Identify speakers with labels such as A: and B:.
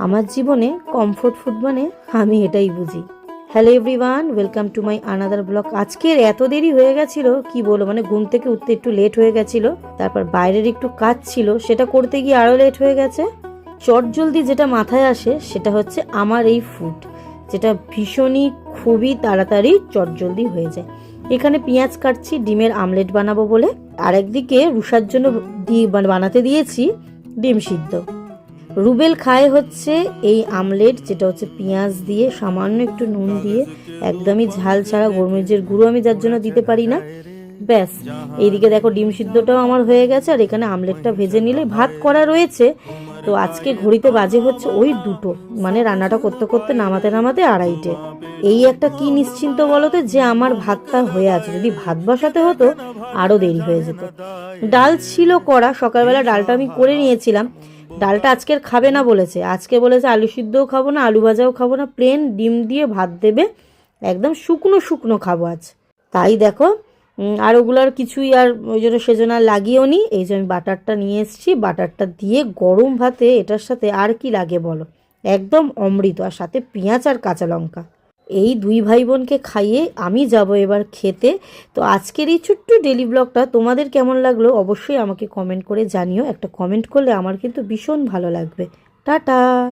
A: আমার জীবনে comfort food মানে আমি এটাই বুঝি। Hello everyone, welcome to my another blog. আজকের এত দেরি হয়ে গেছিল কি বলো, মানে ঘুম থেকে উঠতে একটু লেট হয়ে গেছিল, তারপর বাইরের একটু কাজ ছিল, সেটা করতে গিয়ে আরো লেট হয়ে গেছে। চটজলদি যেটা মাথায় আসে সেটা হচ্ছে আমার এই ফুড, যেটা ভীষণই খুবই তাড়াতাড়ি চটজলদি হয়ে যায়। এখানে পেঁয়াজ কাটছি ডিমের আমলেট বানাবো বলে, আর একদিকে রুষার জন্য বানাতে দিয়েছি ডিম সিদ্ধ। রুবেল খায় হচ্ছে এই আমলেট, যেটা হচ্ছে পেঁয়াজ দিয়ে সামান্য একটু নুন দিয়ে, একদমই ঝাল ছাড়া, গোলমরিচের গুঁড়ো আমি যার জন্য দিতে পারি না। ব্যাস, এইদিকে দেখো ডিম সিদ্ধটাও আমার হয়ে গেছে, আর এখানে আমলেটটা ভেজে নিলে ভাত করা রয়েছে। তো আজকে ঘড়িতে বাজে হচ্ছে ওই 2টো, মানে রান্নাটা করতে করতে নামাতে নামাতে 2:30। এই একটা কি নিশ্চিন্ত বলতো যে আমার ভাতটা হয়ে আছে, যদি ভাত বসাতে হতো আরো দেরি হয়ে যেত। ডাল ছিল করা, সকালবেলা ডালটা আমি করে নিয়েছিলাম। ডালটা আজকের খাবে না বলেছে, আজকে বলেছে আলু সিদ্ধও খাবো না, আলু ভাজাও খাবো না, প্লেন ডিম দিয়ে ভাত দেবে, একদম শুকনো শুকনো খাবো আজ। তাই দেখো, আর ওগুলোর কিছুই আর ওই জন্য সেজন্য আর লাগিয়েও নি। এই যে আমি বাটারটা নিয়ে এসেছি, বাটারটা দিয়ে গরম ভাতে এটার সাথে আর কি লাগে বলো, একদম অমৃত। আর সাথে পেঁয়াজ আর কাঁচা লঙ্কা, এই দুই ভাই বোনকে খাইয়ে আমি যাব এবার খেতে। তো আজকের এই ছোট্ট ডেলি ব্লগটা তোমাদের কেমন লাগলো অবশ্যই আমাকে কমেন্ট করে জানিও। একটা কমেন্ট করলে আমার কিন্তু ভীষণ ভালো লাগবে। টাটা।